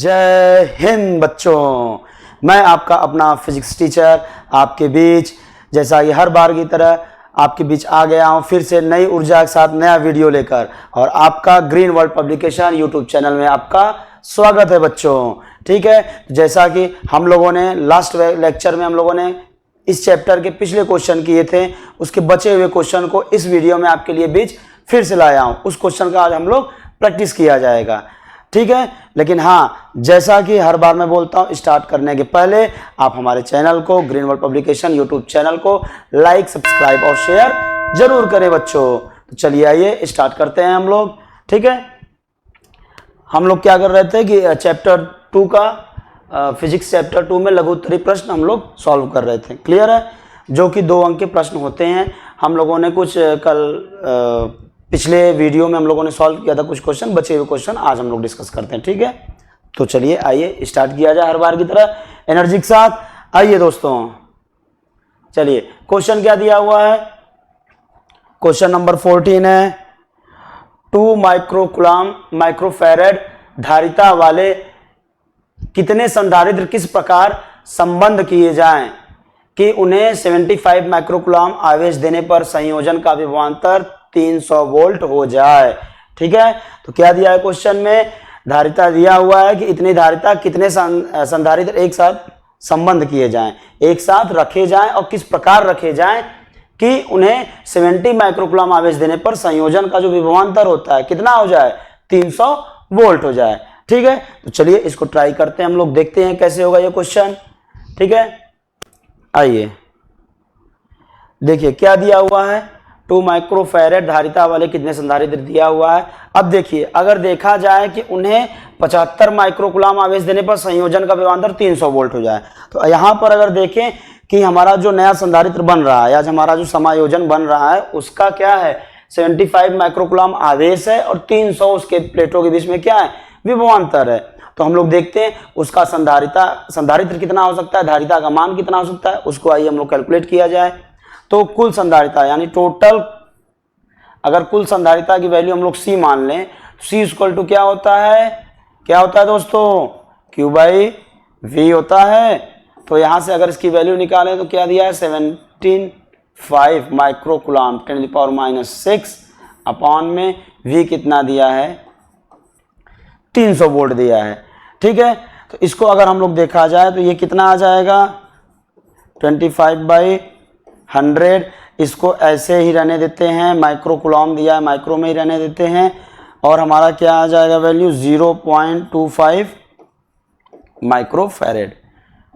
जय हिंद बच्चों, मैं आपका अपना फिजिक्स टीचर आपके बीच जैसा कि हर बार की तरह आपके बीच आ गया हूं फिर से नई ऊर्जा के साथ नया वीडियो लेकर। और आपका green world publication YouTube channel में आपका स्वागत है बच्चों। ठीक है, जैसा कि हम लोगों ने लास्ट लेक्चर में हम लोगों ने इस चैप्टर के पिछले क्वेश्चन किए थे, उसके बचे हुए क्वेश्चन को इस वीडियो में आपके लिए बीच फिर से लाया हूं। उस क्वेश्चन का आज हम लोग प्रैक्टिस किया जाएगा। ठीक है, लेकिन हाँ, जैसा कि हर बार मैं बोलता हूं, स्टार्ट करने के पहले आप हमारे चैनल को green world publication YouTube channel को लाइक, सब्सक्राइब और शेयर जरूर करें बच्चों। तो चलिए आइए स्टार्ट करते हैं हम लोग। ठीक है, हम लोग क्या कर रहे थे कि चैप्टर 2 का फिजिक्स चैप्टर 2 में लघु उत्तरीय प्रश्न हम लोग सॉल्व कर रहे थे। क्लियर है, जो कि 2 अंक के प्रश्न होते हैं। हम लोगों ने कुछ कल पिछले वीडियो में हम लोगों ने सॉल्व किया था कुछ क्वेश्चन, बचे हुए क्वेश्चन आज हम लोग डिस्कस करते हैं। ठीक है, तो चलिए आइए स्टार्ट किया जाए हर बार की तरह एनर्जी के साथ। आइए दोस्तों, चलिए क्वेश्चन क्या दिया हुआ है। क्वेश्चन नंबर 14 है, 2 माइक्रोकूलम माइक्रोफैरेड धारिता वाले कितने संधारित्र किस प्रकार संबंध किए जाएं कि उन्हें 75 माइक्रोकूलम आवेश देने पर संयोजन का विभवांतर 300 वोल्ट हो जाए। ठीक है, तो क्या दिया है क्वेश्चन में, धारिता दिया हुआ है कि इतनी धारिता कितने संधारित्र एक साथ संबंध किए जाएं, एक साथ रखे जाएं और किस प्रकार रखे जाएं कि उन्हें 70 माइक्रोकूलम आवेश देने पर संयोजन का जो विभवांतर होता है कितना हो जाए, 300 वोल्ट हो जाए। ठीक है, तो चलिए इसको ट्राई करते हैं हम लोग, देखते हैं कैसे होगा ये क्वेश्चन। ठीक है, आइए देखिए क्या दिया हुआ है, 2 माइक्रोफैरेड धारिता वाले कितने संधारित्र दिया हुआ है। अब देखिए, अगर देखा जाए कि उन्हें 75 माइक्रोकूलम आवेश देने पर संयोजन का विभवांतर 300 वोल्ट हो जाए, तो यहाँ पर अगर देखें कि हमारा जो नया संधारित्र बन रहा है, आज हमारा जो समायोजन बन रहा है उसका क्या है, 75 माइक्रोकूलम आवेश है और 300 उसके प्लेटों के बीच में क्या है, विभवांतर है। तो हम लोग देखते हैं उसका संधारित्र कितना हो सकता है, धारिता का मान कितना हो सकता है, उसको आइए हम लोग कैलकुलेट किया जाए। तो कुल संधारिता यानी टोटल, अगर कुल संधारिता की वैल्यू हम लोग C मान लें, C इक्वल टू क्या होता है दोस्तों, Q बाई V होता है। तो यहां से अगर इसकी वैल्यू निकालें तो क्या दिया है, 75 माइक्रोकूलम 10⁻⁻6 अपॉन में V कितना दिया है, 300 वोल्ट दिया है। ठीक है, तो इसको अगर हम लोग देखा जाए तो ये कितना आ जाएगा, 25/100। इसको ऐसे ही रहने देते हैं, माइक्रोकूलम दिया है माइक्रो में ही रहने देते हैं, और हमारा क्या आ जाएगा वैल्यू, 0.25 माइक्रोफैरेड।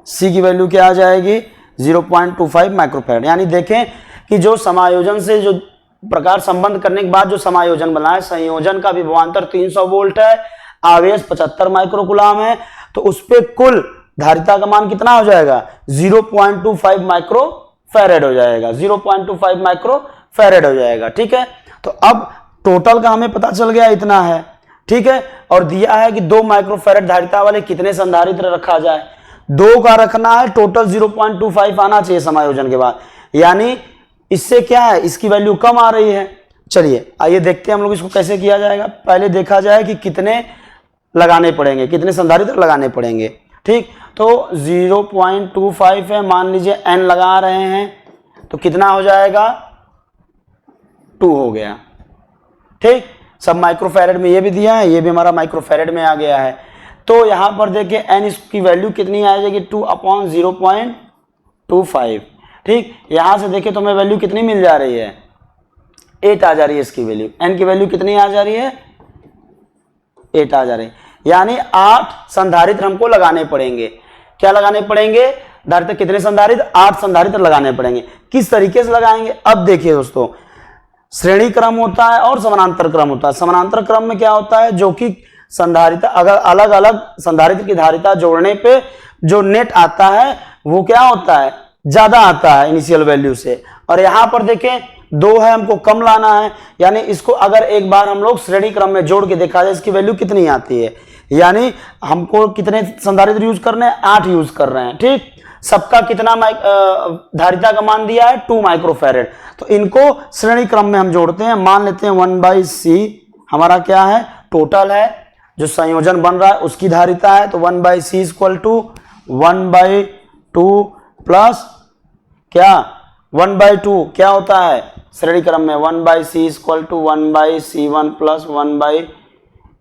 सी की वैल्यू क्या आ जाएगी, 0.25 माइक्रोफैरेड। यानी देखें कि जो समायोजन से जो प्रकार संबंध करने के बाद जो समायोजन बना है, संयोजन का विभवांतर 300 वोल्ट है, आवेश 75 माइक्रोकूलम है, तो उस पे कुल धारिता का मान कितना हो जाएगा, 0.25 माइक्रोफैरेड हो जाएगा, 0.25 माइक्रोफैरेड हो जाएगा। ठीक है, तो अब टोटल का हमें पता चल गया इतना है। ठीक है, और दिया है कि 2 माइक्रोफैरेड धारिता वाले कितने संधारित्र रखा जाए, 2 का रखना है, टोटल 0.25 आना चाहिए समायोजन के बाद, यानी इससे क्या है, इसकी वैल्यू कम आ रही है। चलिए आइए देखते हैं हम लोग इसको कैसे किया जाएगा। पहले देखा जाए कि कितने लगाने पड़ेंगे, कितने संधारित्र लगाने पड़ेंगे। ठीक, तो 0.25 है, मान लीजिए n लगा रहे हैं तो कितना हो जाएगा, 2 हो गया। ठीक, सब माइक्रोफैरेड में ये भी दिया है, ये भी हमारा माइक्रोफैरेड में आ गया है। तो यहां पर देखिए n इसकी वैल्यू कितनी आ जाएगी, 2/0.25। ठीक, यहां से देखिए तो हमें वैल्यू कितनी मिल जा रही है, 8 आ जा रही है इसकी वैल्यू। n की वैल्यू कितनी आ जा रही है, 8 आ जा रही है, यानी 8 संधारित्र हमको लगाने पड़ेंगे। क्या लगाने पड़ेंगे, धारित्र कितने संधारित्र, 8 संधारित्र लगाने पड़ेंगे। किस तरीके से लगाएंगे, अब देखिए दोस्तों, श्रेणी क्रम होता है और समानांतर क्रम होता है। समानांतर क्रम में क्या होता है, जो कि संधारित्र अगर अलग अलग संधारित्र की धारिता जोड़ने पे जो नेट आता है वो क्या होता है, ज्यादा आता है इनिशियल वैल्यू से। और यहां पर देखें 2 है, हमको कम लाना है, यानी इसको अगर एक बार हम लोग श्रेणी क्रम में जोड़ के देखा जाए इसकी वैल्यू कितनी आती है, यानी हमको कितने संधारित्र यूज करने हैं, 8 यूज कर रहे हैं। ठीक, सबका कितना धारिता का मान दिया है, 2 माइक्रोफैरेड। तो इनको श्रेणी क्रम में हम जोड़ते हैं, मान लेते हैं 1/c हमारा क्या है, टोटल है, जो संयोजन बन रहा है उसकी धारिता है, तो 1/c इक्वल टू 1/2 प्लस क्या 1/2 क्या होता है श्रेणी क्रम में 1/c equal to 1/c1 plus 1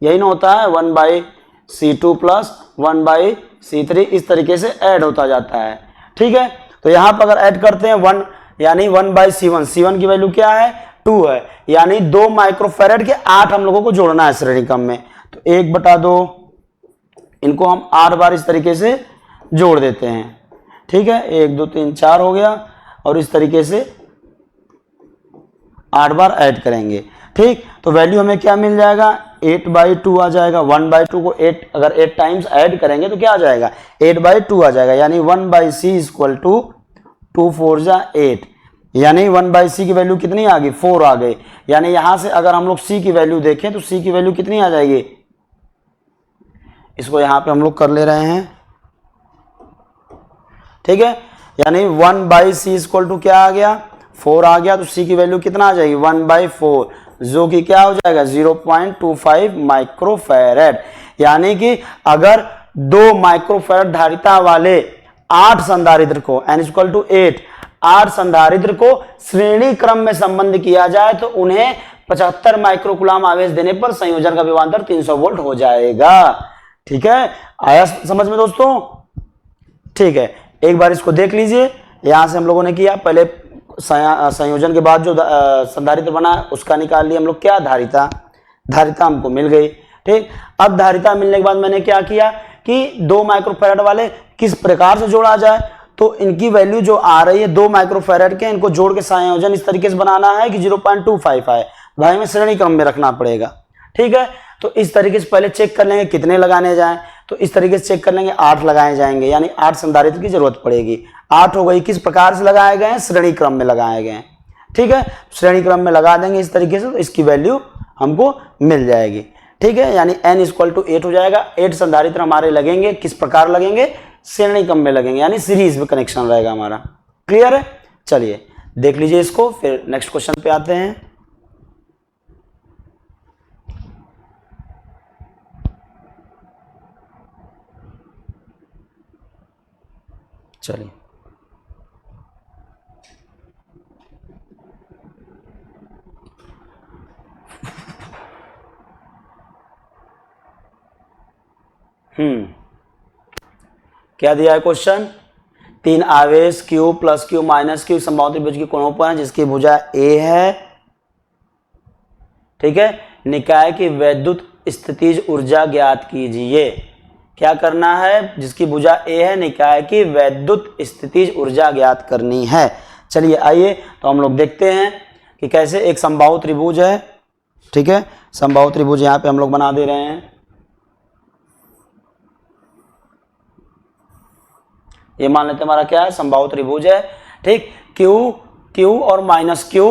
यही ना होता है 1/c2 प्लस 1/c3, इस तरीके से ऐड होता जाता है। ठीक है, तो यहां पर अगर ऐड करते हैं 1 यानी 1/c1, c1 की वैल्यू क्या है 2 है, यानी 2 माइक्रोफैरड के 8 हम लोगों को जोड़ना है श्रेणी क्रम में, तो 1/2 इनको हम 8 बार इस तरीके से जोड़ देते हैं। ठीक है, 1 2 3 4 हो गया, और इस तरीके से 8 बार ऐड करेंगे। ठीक, तो वैल्यू हमें क्या मिल जाएगा 8/2 आ जाएगा। 1/2 को 8 अगर 8 टाइम्स ऐड करेंगे तो क्या आ जाएगा 8/2 आ जाएगा, यानी 1/c इक्वल टू 2 4 जा 8, यानी 1/c की वैल्यू कितनी आ गई 4 आ गई। यानी यहां से अगर हम लोग c की वैल्यू देखें तो c की वैल्यू कितनी आ जाएगी, इसको यहां पे हम लोग कर ले रहे हैं। ठीक है, यानी 1/c इक्वल टू क्या आ गया 4 आ गया, तो c की वैल्यू कितना आ जाएगी 1/4, जो कि क्या हो जाएगा 0.25 माइक्रोफैरड। यानी कि अगर 2 माइक्रोफैरड धारिता वाले 8 संधारित्र को n इक्वल टू 8 संधारित्र को श्रेणी क्रम में संबंध किया जाए तो उन्हें 75 माइक्रोकुलाम आवेश देने पर संयोजन का विभवांतर 300 वोल्ट हो जाएगा। ठीक है, आया समझ में दोस्तों। ठीक है, एक बार इसको देख लीजिए। यहां से हम लोगों ने किया पहले संयोजन के बाद जो संधारित्र बना उसका निकाल लिया हम लोग, क्या धारिता हमको मिल गई। ठीक, अब धारिता मिलने के बाद मैंने क्या किया कि 2 माइक्रोफैरड वाले किस प्रकार से जोड़ा जाए, तो इनकी वैल्यू जो आ रही है 2 माइक्रोफैरड के, इनको जोड़ के संयोजन इस तरीके से बनाना है कि 0.25 आए, भाई में श्रेणी क्रम में रखना पड़ेगा। ठीक है, तो इस तरीके से पहले चेक कर लेंगे कितने लगाने जाएं, तो इस तरीके से चेक कर लेंगे 8 लगाए जाएंगे, यानी 8 संधारित्र की जरूरत पड़ेगी। 8 हो गई, किस प्रकार से लगाए गए हैं श्रेणी क्रम में लगाए गए हैं। ठीक है, श्रेणी क्रम में लगा देंगे इस तरीके से, तो इसकी वैल्यू हमको मिल जाएगी। ठीक है, यानी n इक्वल टू 8 हो जाएगा। 8 संधारित्र हमारे लगेंगे, किस प्रकार लगेंगे श्रेणी क्रम में लगेंगे, यानी सीरीज में कनेक्शन रहेगा हमारा। क्लियर है, चलिए देख लीजिए इसको, फिर नेक्स्ट क्वेश्चन पे आते हैं। चलिए क्या दिया है क्वेश्चन, 3 आवेश q plus q minus q समबाहु त्रिभुज के कोणों पर है जिसकी भुजा a है। ठीक है, निकाय की वैद्युत स्थितिज ऊर्जा ज्ञात कीजिए। क्या करना है, जिसकी भुजा a है निकाय की वैद्युत स्थितिज ऊर्जा ज्ञात करनी है। चलिए आइए तो हम लोग देखते हैं कि कैसे। एक समबाहु त्रिभुज है, ठीक है, समबाहु त्रिभुज यहां पे हम लोग बना दे रहे हैं। ये मान लेते हमारा क्या है समबाहु त्रिभुज है। ठीक, Q और माइनस Q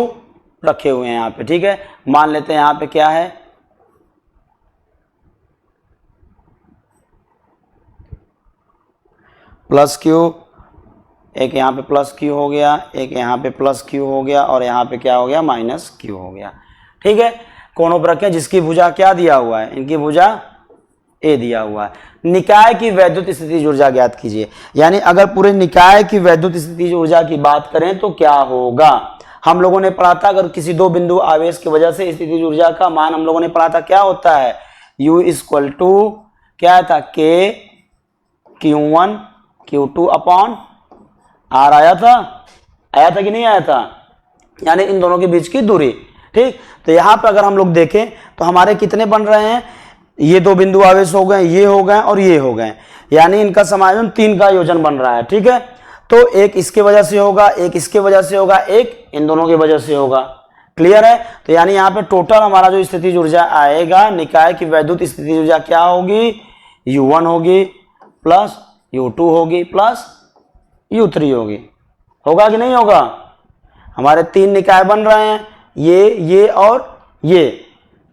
रखे हुए हैं यहाँ पे। ठीक है, मान लेते हैं यहाँ पे क्या है प्लस Q, एक यहाँ पे प्लस Q हो गया, एक यहाँ पे प्लस Q हो गया, और यहाँ पे क्या हो गया माइनस Q हो गया। ठीक है, कोनों पर रखें जिसकी भुजा क्या दिया हुआ है, इनकी भुजा A दिया हुआ है। निकाय की वैद्युत स्थितिज ऊर्जा ज्ञात कीजिए। यानी अगर पूरे निकाय की वैद्युत स्थितिज ऊर्जा की बात करें तो क्या होगा, हम लोगों ने पढ़ा था अगर किसी 2 बिंदु आवेश की वजह से स्थितिज ऊर्जा का मान हम लोगों ने पढ़ा था क्या होता है, U इक्वल टू क्या था K Q1 Q2 upon R आया था कि नहीं आया था, यानी इन दोनों के बीच की दूरी। ठीक, तो यहां पर अगर हम लोग देखें तो हमारे कितने बन रहे हैं, ये 2 बिंदु आवेश हो गए, ये हो गए और ये हो गए, यानी इनका समायोजन 3 का योजन बन रहा है। ठीक है, तो एक इसके वजह से होगा, एक इसके वजह से होगा, एक इन दोनों की वजह से होगा। क्लियर है, तो यानी यहाँ पे टोटल हमारा जो स्थितिज ऊर्जा आएगा निकाय की वैद्युत स्थितिज ऊर्जा क्या होगी, U1 होगी प्लस U2 होगी प्लस U3 होगी। होगा कि नहीं होगा, हमारे 3 निकाय बन रहे हैं, ये और ये।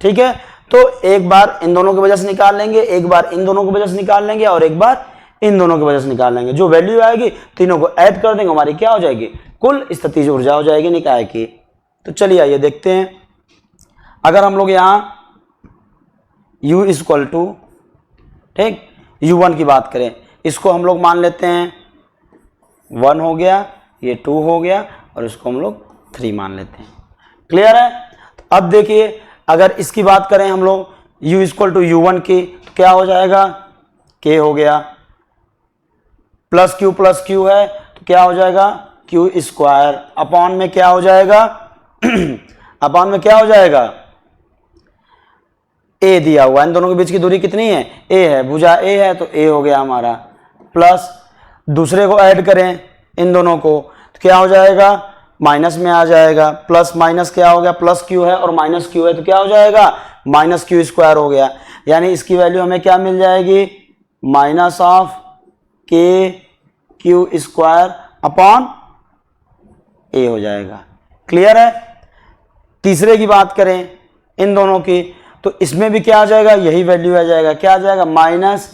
ठीक है, तो एक बार इन दोनों की वजह से निकाल लेंगे, एक बार इन दोनों की वजह से निकाल लेंगे, और एक बार इन दोनों की वजह से निकाल लेंगे। जो वैल्यू आएगी तीनों को ऐड कर देंगे, हमारी क्या हो जाएगी कुल स्थितिज ऊर्जा हो जाएगी निकाय की। तो चलिए आइए देखते हैं। अगर हम लोग यहाँ U इक्वल टू ठीक। u1 की बात करें, इसको हम लोग मान लेते हैं 1 हो गया, ये 2 हो गया और इसको हम लोग 3 मान लेते हैं। क्लियर है। तो अब देखिए अगर इसकी बात करें हम लोग u इक्वल टू u1 की, तो क्या हो जाएगा, k हो गया प्लस q है तो क्या हो जाएगा q स्क्वायर अपॉन में क्या हो जाएगा अपॉन में क्या हो जाएगा a दिया हुआ है, इन दोनों के बीच की दूरी कितनी है, a है, भुजा a है तो a हो गया हमारा, प्लस दूसरे को ऐड करें इन दोनों को तो क्या हो जाएगा माइनस में आ जाएगा, प्लस माइनस क्या हो गया, प्लस q है और माइनस q है तो क्या हो जाएगा माइनस q स्क्वायर हो गया। यानी इसकी वैल्यू हमें क्या मिल जाएगी, minus of k q square upon a हो जाएगा। क्लियर है। तीसरे की बात करें इन दोनों की, तो इसमें भी क्या आ जाएगा, यही वैल्यू आ जाएगा, क्या आ जाएगा minus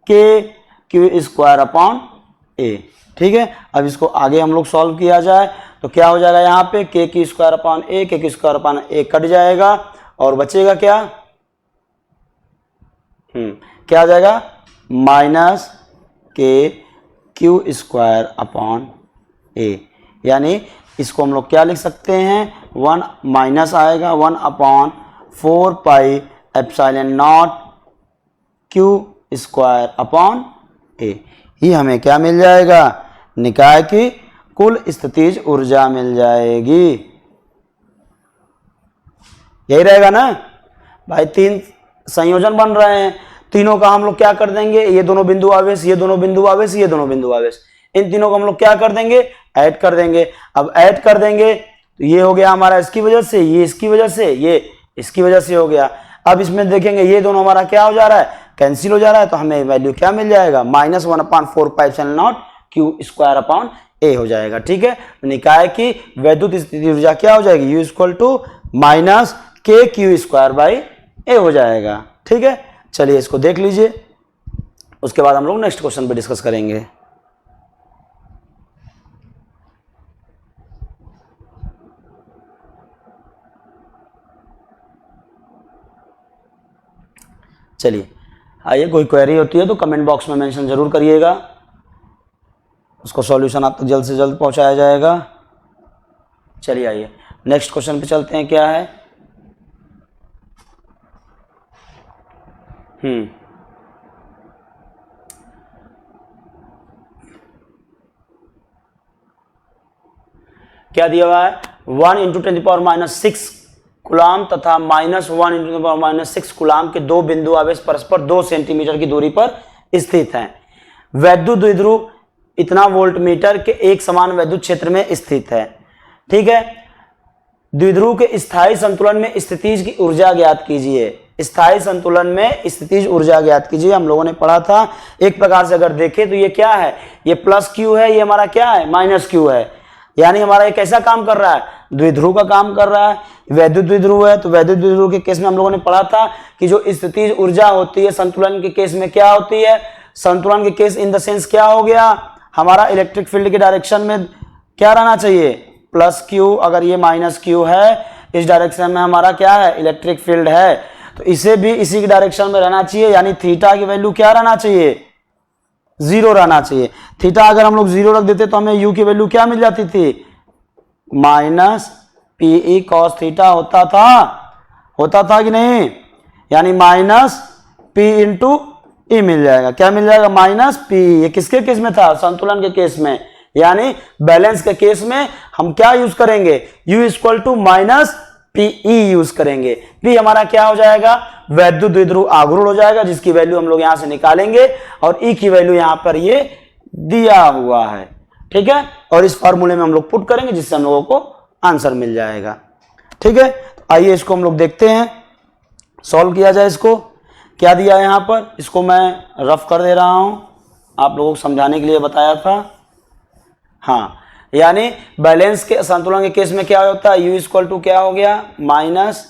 k q square upon a। ठीक है। अब इसको आगे हम लोग सॉल्व किया जाए तो क्या हो जाएगा, यहाँ पे k q square upon a, k q square upon a cut जाएगा और बचेगा क्या, क्या आ जाएगा minus k q square upon a। यानी इसको हम लोग क्या लिख सकते हैं, 1 माइनस आएगा 1 upon 4 pi epsilon not q square upon a। ये हमें क्या मिल जाएगा, निकाय की कुल स्थितिज ऊर्जा मिल जाएगी। यही रहेगा ना भाई, 3 संयोजन बन रहे हैं, तीनों का हम लोग क्या कर देंगे, ये दोनों बिंदु आवेश, ये दोनों बिंदु आवेश, ये दोनों बिंदु आवेश, इन तीनों को हम लोग क्या कर देंगे, ऐड कर देंगे। अब ऐड कर देंगे तो ये हो गया हमारा इसकी वजह से, ये इसकी वजह से, ये इसकी वजह से हो गया। अब इसमें देखेंगे ये दोनों हमारा क्या हो जा रहा है, कैंसिल हो जा रहा है, तो हमें वैल्यू क्या मिल जाएगा, minus 1 upon 4 pi epsilon not q square upon a हो जाएगा। ठीक है। निकाय की वैद्युत स्थिति ऊर्जा क्या हो जाएगी, u equal to minus k q square by a हो जाएगा। ठीक है। चलिए इसको देख लीजिए, उसके बाद हम लोग नेक्स्ट क्वेश्चन पे डिस्कस करेंगे। चलिए आइए, कोई क्वेरी होती है तो कमेंट बॉक्स में मेंशन जरूर करिएगा, उसको सॉल्यूशन आप तक जल्द से जल्द पहुंचाया जाएगा। चलिए आइए नेक्स्ट क्वेश्चन पे चलते हैं, क्या है, क्या दिया हुआ है, 1 इंटू 10⁻⁻6 कुलाम तथा -1 इंटू 10⁻⁻6 कुलाम के दो बिंदु आवेश परस्पर 2 सेंटीमीटर की दूरी पर स्थित हैं। वैद्युत द्विध्रुव इतना वोल्टमीटर के एक समान वैद्युत क्षेत्र में स्थित है। ठीक है। द्विध्रुव के स्थायी संतुलन में स्थितिज की ऊर्जा ज्ञात कीजिए। स्थायी संतुलन में स्थितिज ऊर्जा ज्ञात कीजिए, हम लोगों ने पढ़ा था। एक प्रकार से अगर देखें तो ये क्या है, ये प्लस क्यू है, ये हमारा क्या है माइनस क्यू है। यानी हमारा ये कैसा काम कर रहा है, द्विध्रुव का काम कर रहा है। वैद्युत द्विध्रुव है तो वैद्युत द्विध्रुव के केस में हम लोगों ने पढ़ा था कि जो स्थितिज ऊर्जा होती है संतुलन के केस में क्या होती है, संतुलन के केस इन द सेंस क्या हो गया, हमारा इलेक्ट्रिक फील्ड के डायरेक्शन में क्या रहना चाहिए प्लस क्यू, अगर ये माइनस क्यू है इस डायरेक्शन में हमारा क्या है इलेक्ट्रिक फील्ड है, तो इसे भी इसी के डायरेक्शन में रहना चाहिए। यानी थीटा की वैल्यू क्या रहना चाहिए, 0 रहना चाहिए। थीटा अगर हम लोग 0 रख देते तो हमें यू की वैल्यू क्या मिल जाती थी, माइनस पीई कॉस थीटा होता था कि नहीं, यानी माइनस पी इंटू ई मिल जाएगा। क्या मिल जाएगा, माइनस पी। ये किसके केस में था, संतुलन के केस में। यानी बैलेंस के केस में हम क्या यूज करेंगे, u equal to minus PE use करेंगे। पी हमारा क्या हो जाएगा, वैद्युत द्विध्रुव आघूर्ण हो जाएगा, जिसकी वैल्यू हम लोग यहां से निकालेंगे और ई की वैल्यू यहां पर ये दिया हुआ है। ठीक है। और इस फॉर्मूले में हम लोग पुट करेंगे, जिससे हम लोगों को आंसर मिल जाएगा। ठीक है। तो आइए इसको हम लोग देखते हैं, सॉल्व किया जाए। इसको क्या दिया है यहां पर, इसको मैं रफ कर दे रहा हूं, आप लोगों को समझाने के लिए बताया था। हाँ, यानी बैलेंस के संतुलन के केस में क्या होता है, u इक्वल टू क्या हो गया माइनस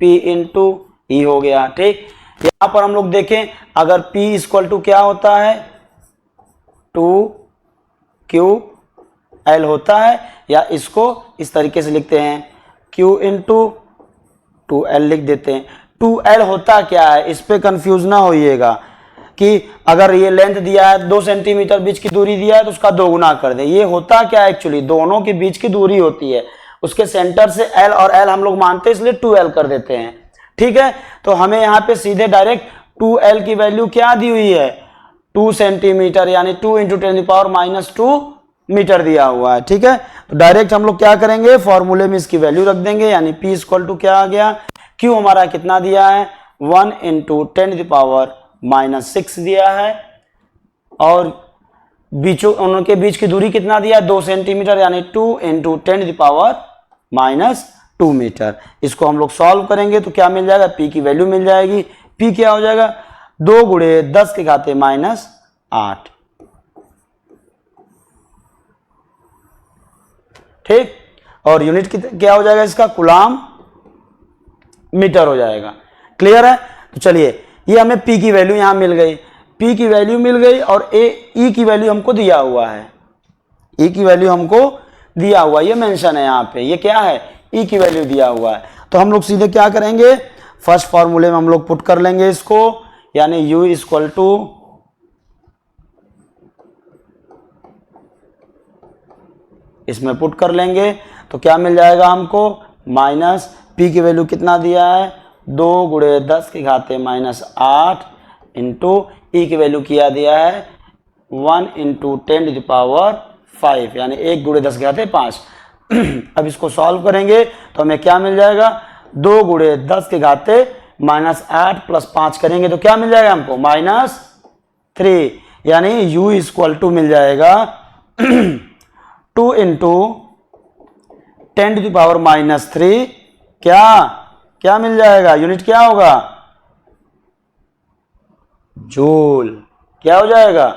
पी इंटू ई हो गया। ठीक। यहां पर हम लोग देखें, अगर p इक्वल टू क्या होता है 2ql होता है, या इसको इस तरीके से लिखते हैं q इंटू 2l लिख देते हैं। 2l होता क्या है, इस पे कंफ्यूज ना होइएगा। कि अगर ये लेंथ दिया है 2 सेंटीमीटर बीच की दूरी दिया है तो उसका 2 गुना कर दे। ये होता क्या है एक्चुअली, दोनों के बीच की दूरी होती है, उसके सेंटर से L और L हम लोग मानते हैं इसलिए 2L कर देते हैं। ठीक है, तो हमें यहाँ पे सीधे डायरेक्ट 2L की वैल्यू क्या दी हुई है, 2 सेंटीमीटर यानी 2 × 10⁻⁻2 मीटर दिया हुआ है। ठीक है, तो डायरेक्ट हम लोग क्या करेंगे, फॉर्मूले में इसकी वैल्यू रख देंगे, यानी P = क्या आ गया, Q हमारा कितना दिया है 1 × 10⁻⁻6 दिया है, और बीचों उनके बीच की दूरी कितना दिया है 2 सेंटीमीटर यानी 2 × 10⁻⁻2 मीटर। इसको हम लोग सॉल्व करेंगे तो क्या मिल जाएगा, P की वैल्यू मिल जाएगी। P क्या हो जाएगा 2 × 10⁻⁸। ठीक, और यूनिट क्या हो जाएगा इसका, कूलाम मीटर हो जाएगा। क्लियर है, तो चलिए ये हमें P की वैल्यू यहां मिल गई, P की वैल्यू मिल गई, और E की वैल्यू हमको दिया हुआ है, E की वैल्यू हमको दिया हुआ, ये मेंशन है यहाँ पे, ये क्या है E की वैल्यू दिया हुआ है। तो हम लोग सीधे क्या करेंगे, फर्स्ट फॉर्मूले में हम लोग पुट कर लेंगे इसको, यानी U = इसमें पुट कर लेंगे तो क्या मिल जाएगा हमको, माइनस P की वैल्यू कितना दिया है 2 × 10⁻⁸ इंटू E की वैल्यू किया दिया है 1 × 10⁵ यानी 1 × 10⁵5। अब इसको सॉल्व करेंगे तो हमें क्या मिल जाएगा, 2 × 10⁻⁻8 + 5 करेंगे तो क्या मिल जाएगा हमको -3, यानी U = मिल जाएगा 2 × 10⁻³ क्या मिल जाएगा, यूनिट क्या होगा, जूल। क्या हो जाएगा,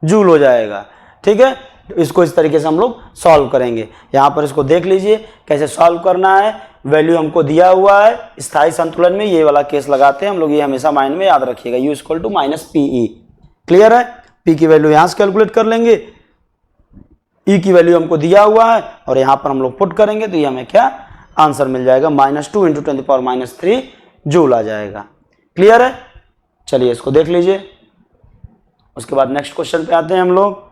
जूल हो जाएगा। ठीक है, तो इसको इस तरीके से हम लोग सॉल्व करेंगे। यहां पर इसको देख लीजिए कैसे सॉल्व करना है, वैल्यू हमको दिया हुआ है, स्थायी संतुलन में ये वाला केस लगाते हैं हम लोग, ये हमेशा माइंड में याद रखिएगा, U = -PE। क्लियर है, P की वैल्यू यहां से कैलकुलेट कर लेंगे, E की वैल्यू हमको दिया हुआ है और यहां पर हम लोग पुट करेंगे तो ये हमें क्या आंसर मिल जाएगा, -2 × 10⁻³ जूल आ जाएगा। क्लियर है, चलिए इसको देख लीजिए। उसके बाद नेक्स्ट क्वेश्चन पे आते हैं हम लोग।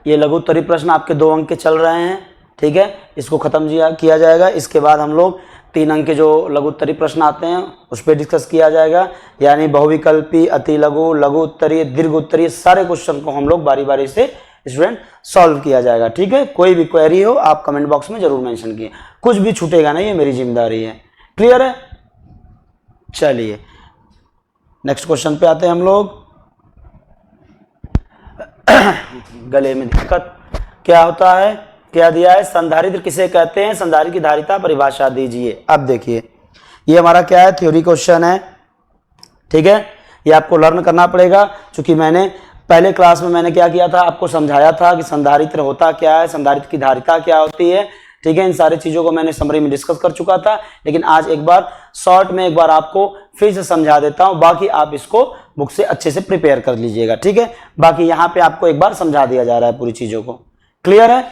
ये लघु उत्तरीय प्रश्न आपके 2 अंक के चल रहे हैं। ठीक है, इसको खत्म किया जाएगा, इसके बाद हम लोग 3 अंक के जो लघु उत्तरीय प्रश्न आते हैं उस पर डिस्कस किया जाएगा, यानी बहुविकल्पी, अति लघु, लघु उत्तरीय, दीर्घ उत्तरीय, सारे क्वेश्चन को हम लोग बारी बारी से स्टूडेंट सॉल्व किया जाएगा। ठीक है, कोई भी क्वेरी हो आप कमेंट बॉक्स में जरूर मेंशन कीजिए, कुछ भी छूटेगा नहीं, ये मेरी जिम्मेदारी है। क्लियर है, चलिए नेक्स्ट क्वेश्चन पे आते हैं हम लोग। गले में दिक्कत क्या होता है, क्या दिया है, संधारित्र किसे कहते हैं, संधारित्र की धारिता परिभाषा दीजिए। अब देखिए ये हमारा क्या है, थ्योरी क्वेश्चन है। ठीक है, ये आपको लर्न करना पड़ेगा, क्योंकि मैंने पहले क्लास में मैंने क्या किया था, आपको समझाया था कि संधारित्र होता क्या है, संधारित्र की धारिता क्या होती है। ठीक है, इन सारी चीजों को मैंने समरी में डिस्कस कर चुका था, लेकिन आज एक बार शॉर्ट में एक बार आपको फिर से समझा देता हूं, बाकी आप इसको बुक से अच्छे से प्रिपेयर कर लीजिएगा। ठीक है, बाकी यहां पे आपको एक बार समझा दिया जा रहा है पूरी चीजों को। क्लियर है,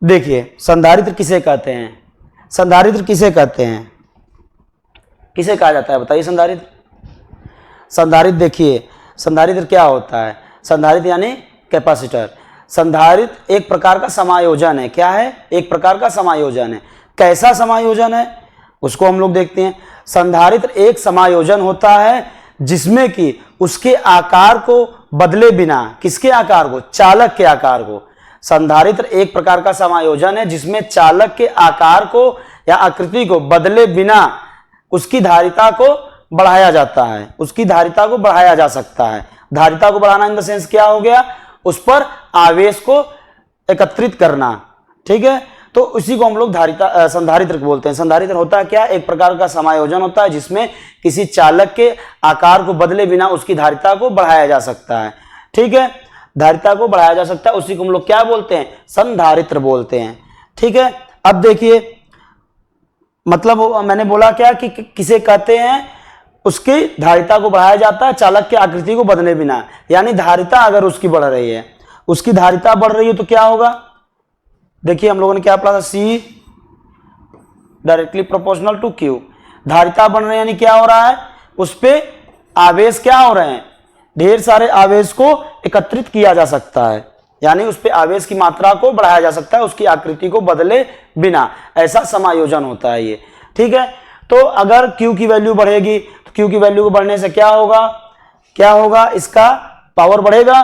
देखिए संधारित्र किसे कहते हैं, संधारित्र किसे कहते हैं, किसे कहा जाता है बताइए। संधारित्र, संधारित्र देखिए संधारित्र क्या होता है, संधारित्र यानी कैपेसिटर। संधारित्र एक प्रकार का समायोजन है, क्या है, एक प्रकार का समायोजन है। कैसा समायोजन है उसको हम लोग देखते हैं। संधारित्र एक समायोजन होता है जिसमें कि उसके आकार को बदले बिना, किसके आकार को, चालक के आकार को। संधारित्र एक प्रकार का समायोजन है जिसमें चालक के आकार को या आकृति को बदले बिना उसकी धारिता को बढ़ाया जाता है, उसकी धारिता को बढ़ाया जा सकता है। धारिता को बढ़ाना इन द सेंस क्या हो गया, उस पर आवेश को एकत्रित करना। ठीक है, तो उसी को हम लोग धारिता संधारित्र बोलते हैं। संधारित्र होता है क्या, एक प्रकार का समायोजन होता है जिसमें किसी चालक के आकार को बदले बिना उसकी धारिता को बढ़ाया जा सकता है। ठीक है, धारिता को बढ़ाया जा सकता है, उसी को हम लोग क्या बोलते हैं, संधारित्र बोलते हैं। ठीक है, अब देखिए मतलब मैंने बोला क्या कि किसे कहते हैं, उसकी धारिता को बढ़ाया जाता है चालक की आकृति को बदले बिना। यानी धारिता अगर उसकी बढ़ रही है, उसकी धारिता बढ़ रही है तो क्या होगा, देखिए हम लोगों ने क्या पढ़ा था, C directly proportional to Q। धारिता बढ़ रही है यानी क्या हो रहा है, उस पे आवेश क्या हो रहे हैं, ढेर सारे आवेश को एकत्रित किया जा सकता है, यानी उस पे आवेश की मात्रा को बढ़ाया जा सकता है उसकी आकृति को बदले बिना, ऐसा समायोजन होता है ये। ठीक है, तो अगर Q की वैल्यू बढ़ेगी तो Q की वैल्यू को बढ़ने से क्या होगा, इसका पावर बढ़ेगा,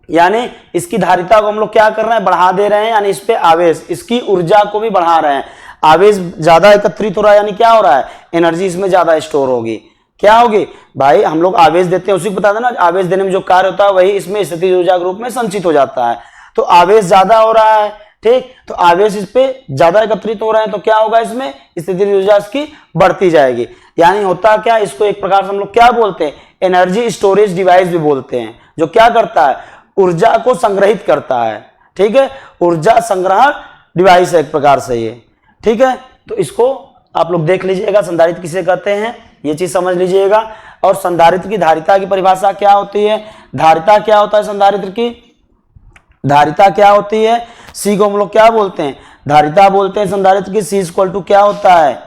यानी इसकी धारिता को हम लोग क्या कर रहे हैं, बढ़ा दे रहे हैं, यानी इस पे आवेश, इसकी ऊर्जा को भी बढ़ा रहे हैं। आवेश ज्यादा एकत्रित हो रहा है, यानी क्या हो रहा है, एनर्जी इसमें ज्यादा स्टोर होगी। क्या होगी भाई, हम लोग आवेश देते हैं, उसी को बता देना, आवेश देने में जो कार्य होता है वही इसमें स्थितिज ऊर्जा के रूप में संचित हो जाता है। तो आवेश ज्यादा हो रहा है, ठीक, तो आवेश इस पे ज्यादा एकत्रित हो रहे हैं, तो क्या होगा, इसमें स्थितिज ऊर्जा इसकी बढ़ती जाएगी। यानी होता क्या, इसको एक प्रकार से हम लोग क्या बोलते हैं, एनर्जी स्टोरेज डिवाइस भी बोलते हैं, जो क्या करता है, ऊर्जा को संग्रहित करता है। ठीक है, ऊर्जा संग्रह डिवाइस है एक प्रकार से ये। ठीक है, तो इसको आप लोग देख लीजिएगा, संधारित्र किसे कहते हैं, ये चीज समझ लीजिएगा। और संधारित्र की धारिता की परिभाषा क्या होती है, धारिता क्या होता है, संधारित्र की धारिता क्या होती है, सी को हम लोग क्या बोलते हैं, धारिता बोलते हैं संधारित्र की। सी इक्वल टू क्या होता है,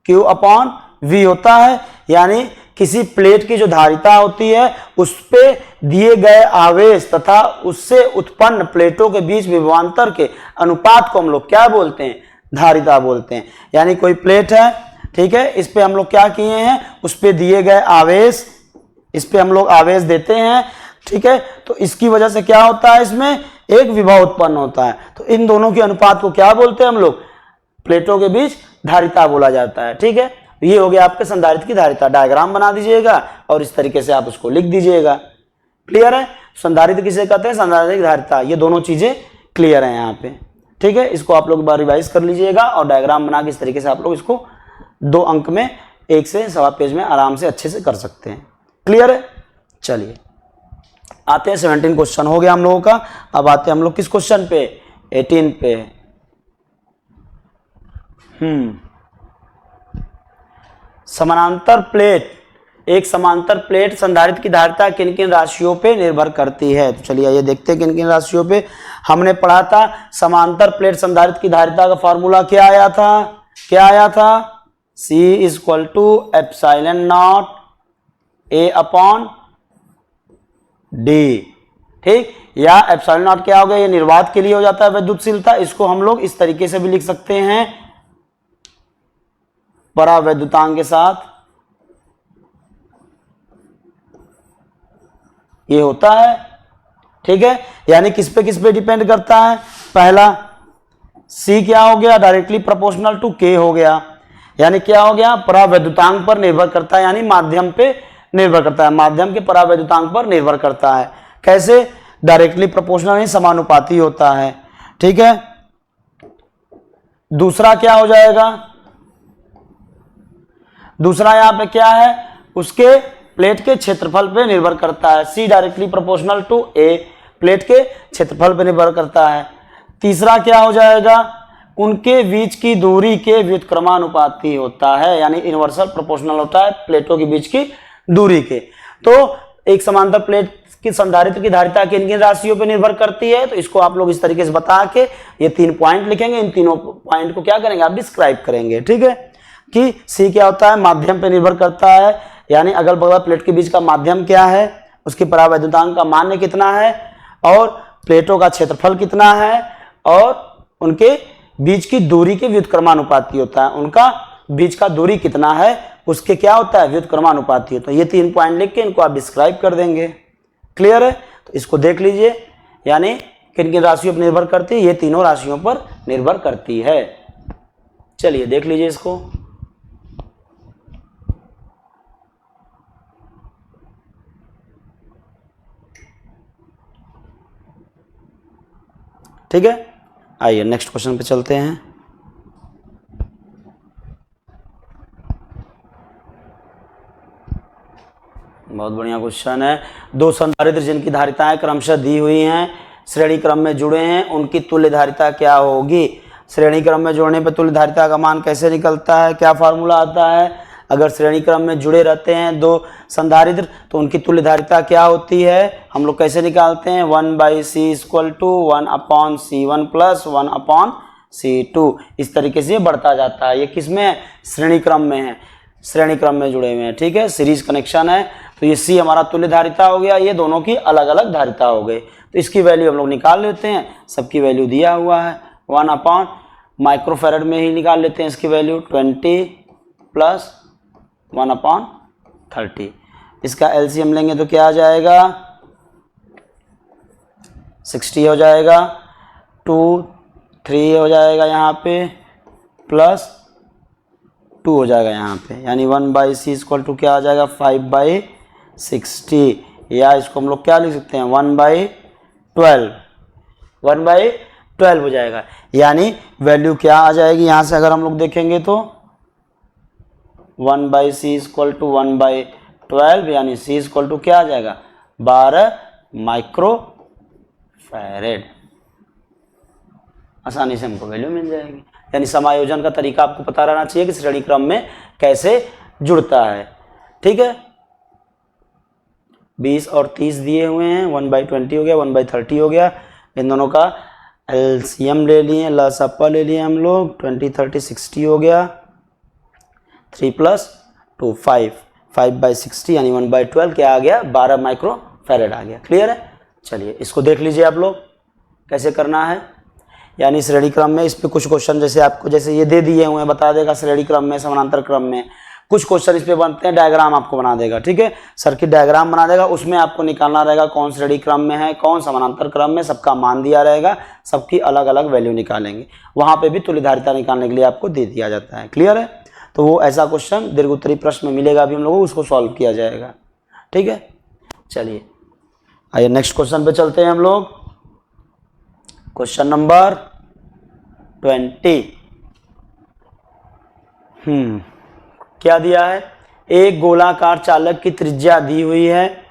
Q अपॉन V होता है, यानी किसी प्लेट की जो धारिता होती है उस पे दिए गए आवेश तथा उससे उत्पन्न प्लेटों के बीच विभवांतर के अनुपात को हम लोग क्या बोलते हैं, धारिता बोलते हैं। यानी कोई प्लेट है, ठीक है, इस पे हम लोग क्या किए हैं, उस पे दिए गए आवेश, इस पे हम लोग आवेश देते हैं, ठीक है, तो इसकी वजह से क्या होता है, इसमें एक विभव उत्पन्न होता है। तो इन दोनों के अनुपात को क्या बोलते हैं हम लोग, प्लेटों के बीच धारिता बोला जाता है। ठीक है, ये हो गया आपके संधारित्र की धारिता। डायग्राम बना दीजिएगा और इस तरीके से आप उसको लिख दीजिएगा। क्लियर है, संधारित्र किसे कहते हैं, संधारित्र की धारिता, ये दोनों चीजें क्लियर है यहाँ पे। ठीक है, इसको आप लोग एक बार रिवाइज कर लीजिएगा और डायग्राम बना के इस तरीके से आप लोग इसको 2 अंक में 1 से 1.25 पेज में आराम से अच्छे से कर सकते हैं। क्लियर है, चलिए आते हैं 17 क्वेश्चन हो गया हम लोगों का। अब आते हैं हम लोग किस क्वेश्चन पे, 18 पे। समानांतर प्लेट, एक समांतर प्लेट संधारित्र की धारिता किन किन राशियों पे निर्भर करती है। तो चलिए ये देखते हैं किन किन राशियों पे। हमने पढ़ा था समांतर प्लेट संधारित्र की धारिता का फॉर्मूला क्या आया था, C equal to epsilon naught A upon D। ठीक, या एप्सिलॉन नॉट क्या हो गया, ये निर्वात के लिए हो जाता है विद्युतशीलता, इसको हम लोग इस तरीके से भी लिख सकते हैं, परावैद्युतांक के साथ ये होता है। ठीक है, यानी किस पे डिपेंड करता है, पहला C क्या हो गया, डायरेक्टली प्रोपोर्शनल टू K हो गया, यानी क्या हो गया, परावैद्युतांक पर निर्भर करता है, यानी माध्यम पे निर्भर करता है, माध्यम के परावैद्युतांक पर निर्भर करता है। कैसे, डायरेक्टली प्रोपोर्शनल नहीं, समानुपाती होता है। ठीक है, दूसरा क्या हो जाएगा, दूसरा यहां पे क्या है, उसके प्लेट के क्षेत्रफल पे निर्भर करता है, C directly proportional to A, plate के क्षेत्रफल पे निर्भर करता है। तीसरा क्या हो जाएगा, उनके बीच की दूरी के व्युत्क्रमानुपाती होता है, यानी इनवर्सल प्रोपोर्शनल होता है प्लेटों के बीच की दूरी के। तो एक समांतर प्लेट की संधारित्र की धारिता किन किन राशियों पर निर्भर करती है, तो इसको आप लोग इस तरीके से बता के ये 3 पॉइंट लिखेंगे, इन तीनों पॉइंट को क्या करेंगे, आप डिस्क्राइब करेंगे। ठीक है, कि C क्या होता है, माध्यम पे निर्भर करता है, यानी अगल बगल प्लेट के बीच का माध्यम क्या है, उसकी परावैद्युतांक का मान कितना है, और प्लेटों का क्षेत्रफल कितना है, और उनके बीच की दूरी के व्युत्क्रमानुपाती होता है, उनका बीच का दूरी कितना है उसके क्या होता है, व्युत्क्रमानुपाती होता है। ये 3 पॉइंट लिख के इनको आप डिस्क्राइब कर देंगे। क्लियर है, तो इसको देख लीजिए, यानी किन किन राशियों पर निर्भर करती है, ये तीनों राशियों पर निर्भर करती है। चलिए देख लीजिए इसको। ठीक है, आइए नेक्स्ट क्वेश्चन पे चलते हैं। बहुत बढ़िया क्वेश्चन है। 2 संधारित्र जिनकी धारिताएं क्रमशः दी हुई हैं, श्रेणी क्रम में जुड़े हैं, उनकी तुल्य धारिता क्या होगी। श्रेणी क्रम में जोड़ने पर तुल्य धारिता का मान कैसे निकलता है, क्या फार्मूला आता है। अगर श्रेणी क्रम में जुड़े रहते हैं 2 संधारित्र तो उनकी तुल्य धारिता क्या होती है, हम लोग कैसे निकालते हैं, 1/C equal to 1/C1 plus 1/C2, इस तरीके से बढ़ता जाता है। ये किस में है, श्रेणी क्रम में है। श्रेणी क्रम में जुड़े हुए हैं, ठीक है, सीरीज कनेक्शन है। तो ये सी हमारा तुल्य धारिता हो गया, ये दोनों की अलग अलग धारिता हो गई। तो इसकी वैल्यू हम लोग निकाल लेते हैं, सबकी वैल्यू दिया हुआ है 1 माइक्रोफैरड में ही निकाल लेते हैं इसकी वैल्यू 20 प्लस 1/30। इसका एलसीएम लेंगे तो क्या आ जाएगा 60 हो जाएगा, 2 3 हो जाएगा यहाँ पे, प्लस 2 हो जाएगा यहाँ पे, यानी 1/c इक्वल टू क्या आ जाएगा 5/60, या इसको हम लोग क्या लिख सकते हैं 1/12 1/12 हो जाएगा। यानी वैल्यू क्या आ जाएगी यहाँ से अगर हम लोग देखेंगे तो 1/c इक्वल टू 1/12, यानी c इक्वल टू क्या आ जाएगा 12 माइक्रोफैरेड। आसानी से हमको वैल्यू मिल जाएगी। यानी समायोजन का तरीका आपको पता रहना चाहिए कि श्रेणी क्रम में कैसे जुड़ता है, ठीक है। 20 और 30 दिए हुए हैं, 1/20 हो गया, 1/30 हो गया। इन दोनों का एलसीएम ले लिए, लसापा ले लिए हम लोग, 20 30 60 हो गया, 3 + 2 5/60 यानी 1/12 क्या आ गया 12 माइक्रोफैरेड आ गया। क्लियर है। चलिए इसको देख लीजिए आप लोग कैसे करना है। यानी श्रेणी क्रम में इस पे कुछ क्वेश्चन जैसे आपको जैसे ये दे दिए हुए हैं, बता देगा श्रेणी क्रम में समानांतर क्रम में कुछ क्वेश्चन इस पे बनते हैं, डायग्राम आपको बना देगा, ठीक है, सर्किट डायग्राम बना देगा, उसमें आपको निकालना रहेगा कौन श्रेणी क्रम में है कौन समानांतर क्रम में, सबका मान दिया रहेगा, सबकी अलग अलग वैल्यू निकालेंगे। वहां पे भी तुल्यधारिता निकालने के लिए आपको दे दिया जाता है। क्लियर है। तो वो ऐसा क्वेश्चन दीर्घ उत्तरीय प्रश्न में मिलेगा, अभी हम लोगों को उसको सॉल्व किया जाएगा, ठीक है। चलिए आइए नेक्स्ट क्वेश्चन पे चलते हैं हम लोग। Question number 20। क्या दिया है, एक गोलाकार चालक की त्रिज्या दी हुई है,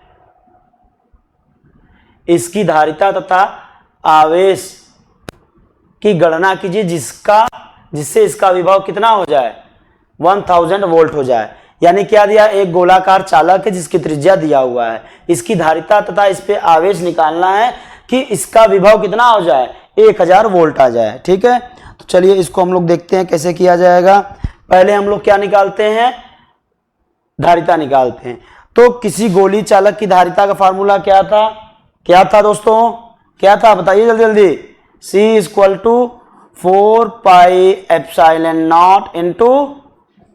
इसकी धारिता तथा आवेश की गणना कीजिए जिससे इसका विभव कितना हो जाए 1000 वोल्ट हो जाए। यानी क्या दिया, एक गोलाकार चालक है जिसकी त्रिज्या दिया हुआ है, इसकी धारिता तथा इस पे आवेश निकालना है कि इसका विभव कितना हो जाए 1000 वोल्ट आ जाए, ठीक है। तो चलिए इसको हम लोग देखते हैं कैसे किया जाएगा। पहले हम लोग क्या निकालते हैं, धारिता निकालते हैं। तो किसी गोली चालक की धारिता का फार्मूला क्या था दोस्तों, क्या था बताइए जल्दी जल्दी। C = 4πε0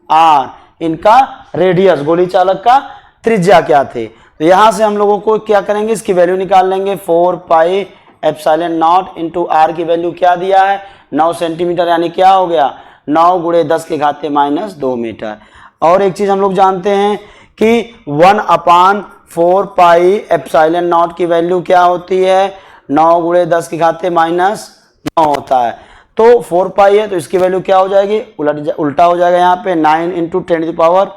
R, इनका रेडियस गोली चालक का त्रिज्या क्या थे। तो यहां से हम लोगों को क्या करेंगे, इसकी वैल्यू निकाल लेंगे। 4πε0 R की वैल्यू क्या दिया है 9 सेंटीमीटर, यानी क्या हो गया 9 × 10⁻² मीटर। और एक चीज हम लोग जानते हैं कि 1/4πε0 की वैल्यू क्या होती है 9 × 10⁻9 होता है। तो 4π है तो इसकी वैल्यू क्या हो जाएगी उल्टा हो जाएगा, यहाँ पे 9 × 10⁻9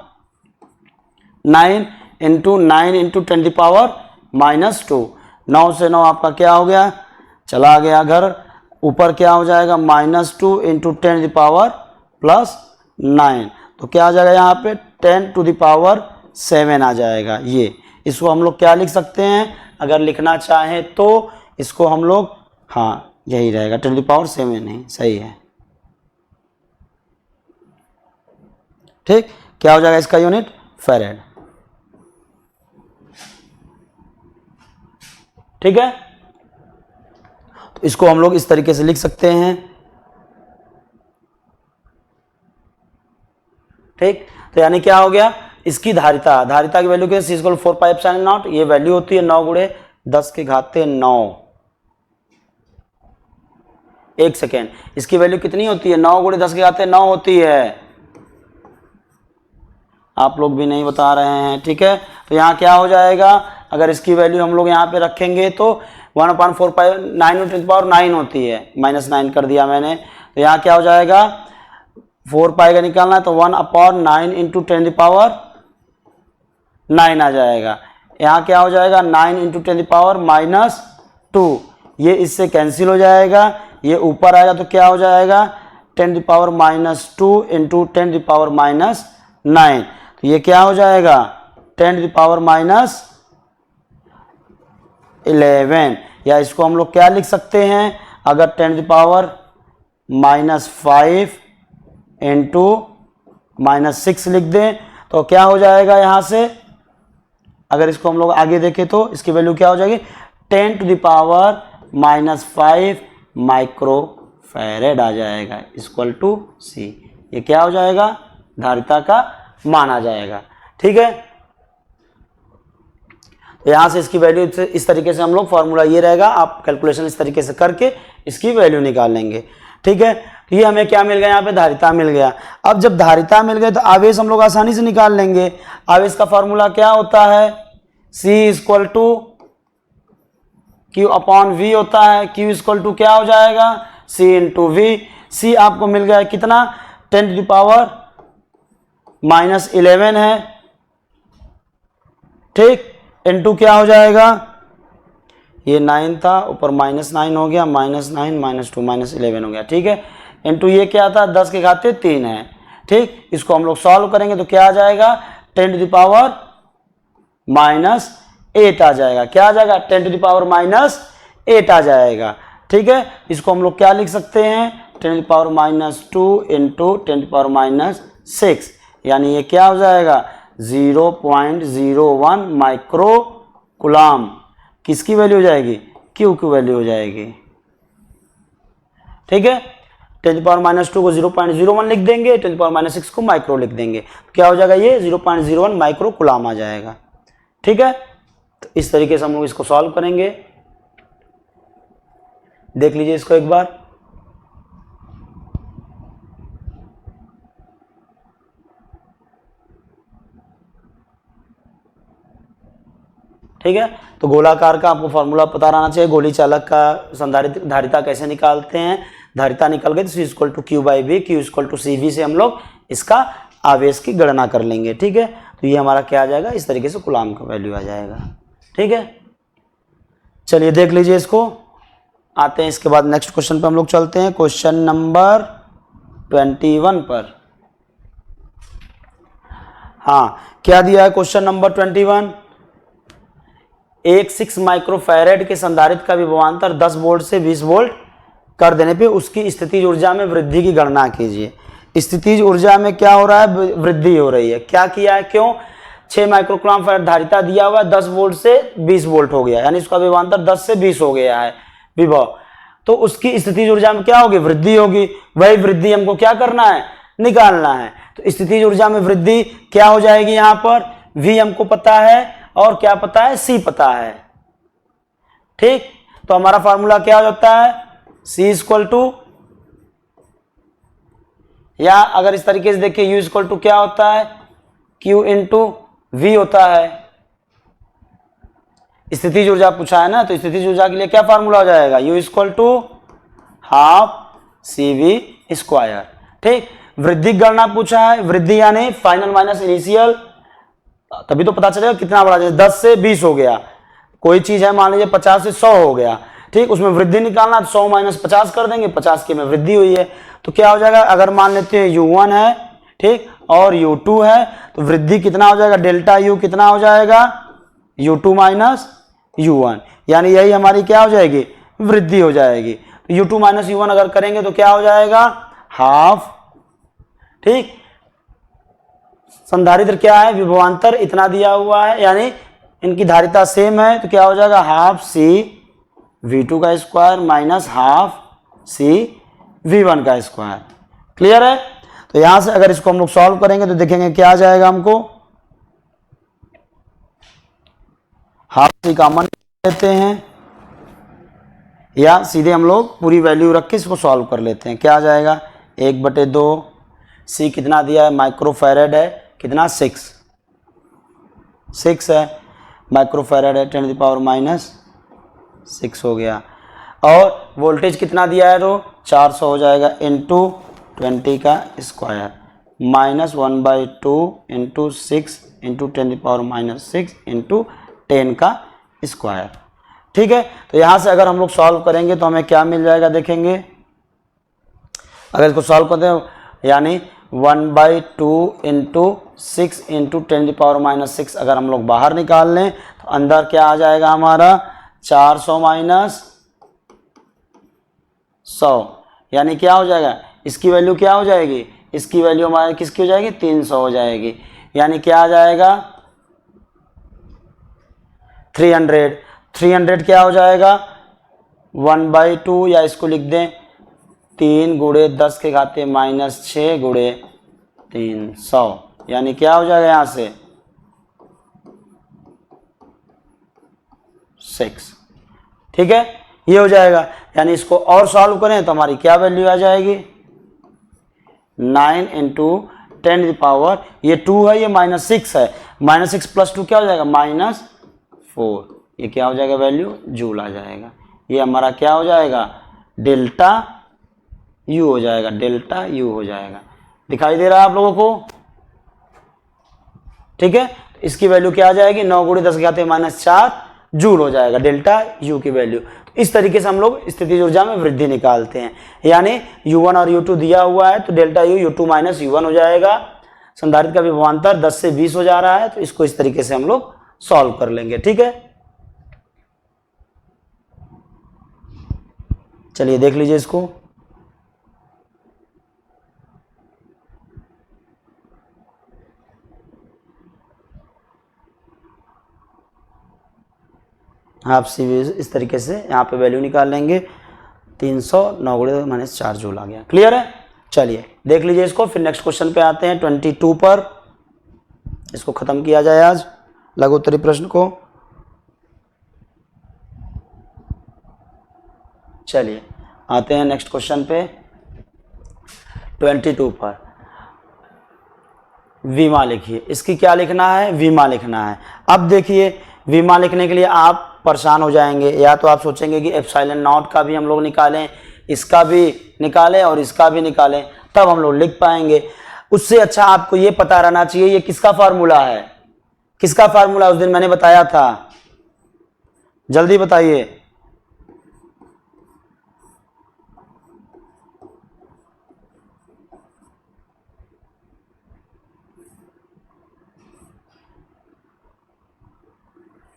× 10⁻²। 9 से 9 आपका क्या हो गया चला गया घर, ऊपर क्या हो जाएगा -2 × 10⁻9, तो क्या आ जाएगा यहाँ पे 10⁻7 आ जाएगा। ये इसको हम लोग क्या लिख सकते हैं, अगर लिखना चाहें तो इसको हम लोग, हाँ यही रहेगा 10⁻7 नहीं, सही है, ठीक। क्या हो जाएगा इसका यूनिट फैरेड, ठीक है। तो इसको हम लोग इस तरीके से लिख सकते हैं, ठीक। तो यानी क्या हो गया, इसकी धारिता की वैल्यू क्या है, C = 4πε0, ये वैल्यू होती है 9 × 10⁻9। एक सेकेंड, इसकी वैल्यू कितनी होती है 9 × 10⁻9 होती है, आप लोग भी नहीं बता रहे हैं, ठीक है। तो यहाँ क्या हो जाएगा, अगर इसकी वैल्यू हम लोग यहाँ पे रखेंगे तो 1/4π9 × 10⁻9 होती है, -9 कर दिया मैंने। तो यहाँ क्या हो जाएगा 4π का निकालना है तो 1/9 × 10⁻9 आ जाएगा। यहाँ क्या हो जाएगा 9 × 10⁻², ये इससे कैंसिल हो जाएगा, ये ऊपर आएगा तो क्या हो जाएगा 10⁻² × 10⁻9, तो ये क्या हो जाएगा 10⁻11, या इसको हम लोग क्या लिख सकते हैं, अगर 10⁻⁵ × -6 लिख दें तो क्या हो जाएगा यहाँ से, अगर इसको हम लोग आगे देखें तो इसकी वैल्यू क्या हो जाएगी, 10⁻⁻5 माइक्रोफैरेड आ जाएगा इक्वल टू C। ये क्या हो जाएगा, धारिता का मान आ जाएगा। ठीक है, तो यहाँ से इसकी वैल्यू इस तरीके से हम लोग फॉर्मूला ये रहेगा, आप कैलकुलेशन इस तरीके से करके इसकी वैल्यू निकाल लेंगे। ठीक है, तो ये हमें क्या मिल गया, यहाँ पे धारिता मिल गया। अब जब धारिता मिल गए तो आवेश हम लोग आसानी से निकाल लेंगे। आवेश का फॉर्मूला क्या होता है, C equal to Q upon V होता है। Q इक्वल टू क्या हो जाएगा, C इंटू V। C आपको मिल गया कितना, 10⁻⁻11 है। ठीक, इंटू क्या हो जाएगा, ये 9 था, ऊपर -9 हो गया, -9 -2 -11 हो गया। ठीक है, इंटू ये क्या था, 10 के घाते 3 है। ठीक, इसको हम लोग सॉल्व करेंगे तो क्या आ जाएगा, 10⁻⁻8 आ जाएगा। क्या आ जाएगा, 10⁻⁻8 आ जाएगा। ठीक है, इसको हम लोग क्या लिख सकते हैं, 10⁻2 इंटू 10⁻6, यानी ये क्या हो जाएगा, 0.01 माइक्रो कूलम। किसकी वैल्यू हो जाएगी, Q की वैल्यू हो जाएगी। ठीक है, 10⁻2 को 0.01 लिख देंगे, 10⁻6 को माइक्रो लिख देंगे, क्या हो जाएगा, ये 0.01 माइक्रो कूलम आ जाएगा। ठीक है, तो इस तरीके से हम लोग इसको सॉल्व करेंगे। देख लीजिए इसको एक बार। ठीक है, तो गोलाकार का आपको फॉर्मूला पता रहना चाहिए। गोली चालक का संधारित्र धारिता कैसे निकालते हैं, धारिता निकल गई तो C equal to Q/V, Q equal to CV से हम लोग इसका आवेश की गणना कर लेंगे। ठीक है, तो ये हमारा क्या आ जाएगा, इस तरीके से कूलम का वैल्यू आ जाएगा। ठीक है, चलिए देख लीजिए इसको, आते हैं इसके बाद नेक्स्ट क्वेश्चन पे हम लोग चलते हैं, क्वेश्चन नंबर 21 पर। हाँ, क्या दिया है क्वेश्चन नंबर 21, एक 6 माइक्रोफैरेड के संधारित्र का विभवांतर 10 वोल्ट से 20 वोल्ट कर देने पे उसकी स्थितिज ऊर्जा में वृद्धि की गणना कीजिए। स्थितिज ऊर्जा में क्या हो रहा है, वृद्धि हो रही है। क्या किया है, क्यों, 6 माइक्रोकूलम फैरेड धारिता दिया हुआ है, 10 वोल्ट से 20 वोल्ट हो गया, यानी इसका विभवांतर 10 से 20 हो गया है विभव, तो उसकी स्थितिज ऊर्जा में क्या होगी, वृद्धि होगी। वही वृद्धि हमको क्या करना है, निकालना है। तो स्थितिज ऊर्जा में वृद्धि क्या हो जाएगी, यहाँ पर V हमको पता है और क्या पता है, C पता है। ठीक, तो हमारा फॉर्मूला क्या हो जाता है, C इक्वल टू, या अगर इस तरीके से देखिए U इक्वल टू क्या होता है, Q इंटू V होता है। स्थितिज ऊर्जा पूछा है ना, तो स्थितिज ऊर्जा के लिए क्या फॉर्मूला हो जाएगा, U equal to half CV square. ठीक, वृद्धि गणना पूछा है, वृद्धि यानी फाइनल माइनस इनिशियल, तभी तो पता चलेगा कितना बड़ा, जैसे 10 से 20 हो गया, कोई चीज है मान लीजिए 50 से 100 हो गया। ठीक, उसमें वृद्धि निकालना, 100 माइनस 50 कर देंगे, 50 की में वृद्धि हुई है, तो क्या हो जाएगा, अगर मान लेते हैं U1 है, ठीक, और U2 है, तो वृद्धि कितना हो जाएगा, डेल्टा U कितना हो जाएगा, U2 माइनस U1, यानी यही हमारी क्या हो जाएगी, वृद्धि हो जाएगी। तो U2 माइनस U1 अगर करेंगे तो क्या हो जाएगा, हाफ। ठीक, संधारित्र क्या है, विभवांतर इतना दिया हुआ है, यानी इनकी धारिता सेम है, तो क्या हो जाएगा, हाफ C V2 का square minus half C V1 का स्क्वायर। क्लियर है, तो यहां से अगर इसको हम लोग सॉल्व करेंगे तो देखेंगे क्या आ जाएगा, हमको हाफ C कॉमन लेते हैं, या सीधे हम लोग पूरी वैल्यू रख के इसको सॉल्व कर लेते हैं। क्या आ जाएगा, 1/2, C कितना दिया है, माइक्रोफैरेड है, कितना 6 है, माइक्रोफैरेड है, 10⁻⁻6 हो गया, और वोल्टेज कितना दिया है, तो 400 हो जाएगा, इंटू 20 का square minus 1/2 into 6 into 10⁻6 into 10 का स्क्वायर। ठीक है, तो यहाँ से अगर हम लोग सॉल्व करेंगे तो हमें क्या मिल जाएगा, देखेंगे अगर इसको सॉल्व करते हैं, यानी 1/2 इंटू 6 इंटू 10⁻6 अगर हम लोग बाहर निकाल लें तो अंदर क्या आ जाएगा हमारा, 400 माइनस 100, यानी क्या हो जाएगा, इसकी वैल्यू क्या हो जाएगी, इसकी वैल्यू हमारी किसकी हो जाएगी, 300 हो जाएगी। यानी क्या आ जाएगा, 300 क्या हो जाएगा, 1/2, या इसको लिख दें 3 गुणे 10 के घाते -6 गुणे 300, यानी क्या हो जाएगा यहाँ से 6। ठीक है, ये हो जाएगा। यानी इसको और सॉल्व करें तो हमारी क्या वैल्यू आ जाएगी, 9 × 10⁻, ये 2 है, ये -6 है, -6 + 2 क्या हो जाएगा, -4, ये क्या हो जाएगा वैल्यू, जूल आ जाएगा। ये हमारा क्या हो जाएगा, डेल्टा यू हो जाएगा, डेल्टा यू हो जाएगा। दिखाई दे रहा है आप लोगों को? ठीक है, इसकी वैल्यू क्या आ जाएगी, 9 × 10⁻⁴ जूल हो जाएगा डेल्टा यू की वैल्यू। तो इस तरीके से हम लोग स्थितिज ऊर्जा में वृद्धि निकालते हैं। यानी U1 और U2 दिया हुआ है तो डेल्टा यू U2 - U1 हो जाएगा। संधारित्र का विभवांतर 10 से 20 हो जा रहा है, तो इसको इस तरीके से हम लोग सॉल्व कर लेंगे। ठीक है, चलिए देख लीजिए इसको। आप इस तरीके से यहाँ पे वैल्यू निकाल लेंगे, 300 9 × 10⁻⁴ जूल आ गया। क्लियर है? चलिए देख लीजिए इसको। फिर नेक्स्ट क्वेश्चन पे आते हैं 22 पर। इसको खत्म किया जाए आज लघु उत्तरीय प्रश्न को। चलिए आते हैं नेक्स्ट क्वेश्चन पे 22 पर। विमा लिखिए। इसकी क्या लिखना है, विमा लिखना है। अब देखिए विमा लिखने के लिए आप परेशान हो जाएंगे, या तो आप सोचेंगे कि ε0 का भी हम लोग निकालें, इसका भी निकालें और इसका भी निकालें, तब हम लोग लिख पाएंगे। उससे अच्छा आपको ये पता रहना चाहिए ये किसका फार्मूला है, किसका फार्मूला उस दिन मैंने बताया था, जल्दी बताइए।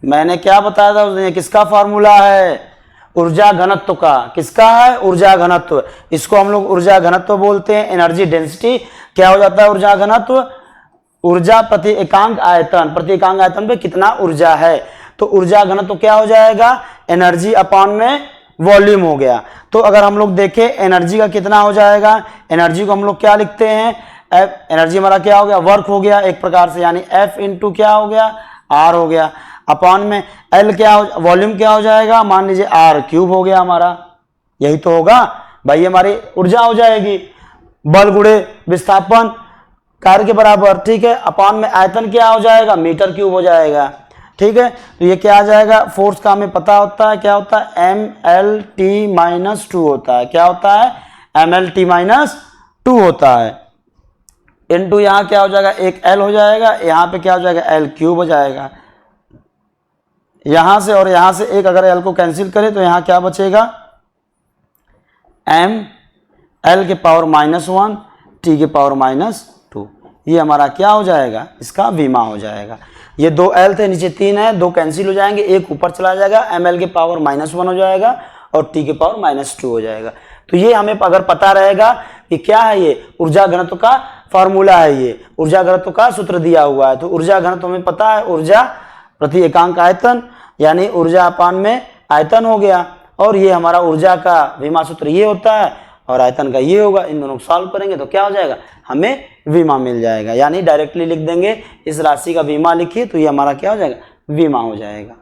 मैंने क्या बताया था उस दिन, किसका फार्मूला है, ऊर्जा घनत्व का। किसका है, ऊर्जा घनत्व। इसको हम लोग ऊर्जा घनत्व बोलते हैं, एनर्जी डेंसिटी। क्या हो जाता है ऊर्जा घनत्व, ऊर्जा प्रति एकांक आयतन, प्रति एकांक आयतन पे कितना ऊर्जा है। तो ऊर्जा घनत्व क्या हो जाएगा, एनर्जी अपॉन में वॉल्यूम हो गया। तो अगर हम लोग देखें एनर्जी का कितना हो जाएगा, एनर्जी को हम लोग क्या लिखते हैं, एफ, एनर्जी हमारा क्या हो गया, वर्क हो गया एक प्रकार से, यानी एफ इंटू क्या हो गया, आर हो गया, अपॉन में एल क्या हो, वॉल्यूम क्या हो जाएगा, मान लीजिए आर क्यूब हो गया हमारा। यही तो होगा भाई, हमारी ऊर्जा हो जाएगी बल गुणे विस्थापन कार्य के बराबर। ठीक है, अपॉन में आयतन क्या हो जाएगा, मीटर क्यूब हो जाएगा। ठीक है, तो ये क्या आ जाएगा, फोर्स का हमें पता होता है, क्या होता है, MLT-2 होता है। क्या होता है, MLT-2 होता है। इनटू यहाँ क्या हो जाएगा, एक L हो जाएगा, यहाँ पे क्या हो जाएगा, L क्यूब हो जाएगा। यहां से और यहां से एक अगर L को कैंसिल करें तो यहां क्या बचेगा, M L के पावर -1 T के पावर -2। ये हमारा क्या हो जाएगा, इसका विमा हो जाएगा। ये 2 L थे, नीचे 3 है, 2 कैंसिल हो जाएंगे, एक ऊपर चला जाएगा, ML के पावर -1 हो जाएगा और T के पावर -2 हो जाएगा। तो ये हमें अगर पता रहेगा कि क्या है, ये ऊर्जा घनत्व का फॉर्मूला है, ये ऊर्जा घनत्व का सूत्र दिया हुआ है। तो ऊर्जा घनत्व हमें पता है, ऊर्जा प्रति एकांक आयतन, यानी ऊर्जा अपान में आयतन हो गया। और ये हमारा ऊर्जा का विमा सूत्र ये होता है और आयतन का ये होगा। इन दोनों को सॉल्व करेंगे तो क्या हो जाएगा, हमें विमा मिल जाएगा। यानी डायरेक्टली लिख देंगे, इस राशि का विमा लिखिए तो ये हमारा क्या हो जाएगा, विमा हो जाएगा।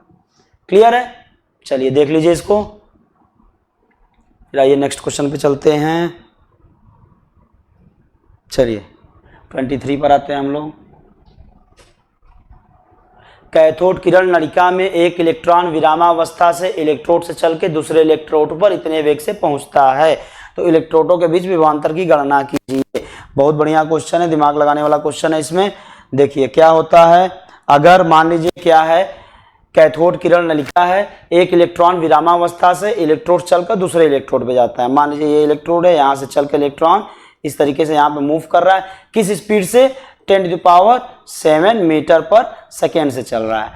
क्लियर है? चलिए देख लीजिए इसको। फिर आइए नेक्स्ट क्वेश्चन पे चलते हैं। चलिए 23 पर आते हैं हम लोग। कैथोड किरण नलिका में एक इलेक्ट्रॉन विरामावस्था से इलेक्ट्रोड से चल के दूसरे इलेक्ट्रोड पर इतने वेग से पहुंचता है, तो इलेक्ट्रोडों के बीच विभवांतर की गणना कीजिए। बहुत बढ़िया क्वेश्चन है, दिमाग लगाने वाला क्वेश्चन है। इसमें देखिए क्या होता है, अगर मान लीजिए क्या है, कैथोड किरण नलिका है, एक इलेक्ट्रॉन विरामावस्था से इलेक्ट्रोड चलकर दूसरे इलेक्ट्रोड पे जाता है। मान लीजिए ये इलेक्ट्रोड है, यहाँ से चलकर इलेक्ट्रॉन इस तरीके से यहाँ पे मूव कर रहा है, किस स्पीड से, 10⁷ मीटर पर सेकेंड से चल रहा है।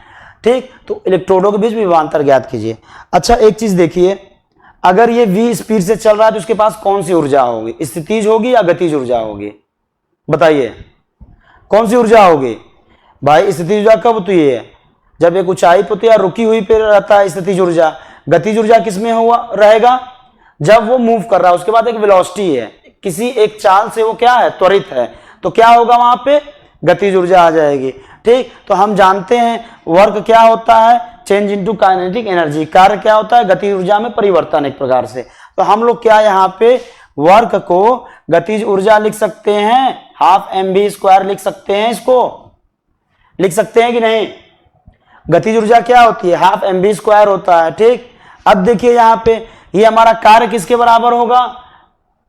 ठीक, तो इलेक्ट्रोडों के बीच विभवांतर ज्ञात कीजिए। अच्छा एक चीज देखिए, अगर ये v स्पीड से चल रहा है तो उसके पास कौन सी ऊर्जा होगी, स्थितिज होगी या गतिज ऊर्जा होगी, बताइए कौन सी ऊर्जा होगी भाई? स्थितिज ऊर्जा कब होती है? जब एक ऊंचाई पर होती है, रुकी हुई पे रहता है स्थितिज ऊर्जा। गतिज ऊर्जा किसमें हुआ रहेगा? जब वो मूव कर रहा है, उसके बाद एक वेलोसिटी है, किसी एक चाल से वो क्या है, त्वरित है, तो क्या होगा वहां पे? गतिज ऊर्जा आ जाएगी। ठीक, तो हम जानते हैं वर्क क्या होता है, चेंज इनटू काइनेटिक एनर्जी। कार्य क्या होता है? गतिज ऊर्जा में परिवर्तन एक प्रकार से। तो हम लोग क्या यहाँ पे वर्क को गतिज ऊर्जा लिख सकते हैं, हाफ mv² लिख सकते हैं, इसको लिख सकते हैं कि नहीं? गतिज ऊर्जा क्या होती है? हाफ mv² होता है। ठीक, अब देखिए यहाँ पे ये हमारा कार्य किसके बराबर होगा?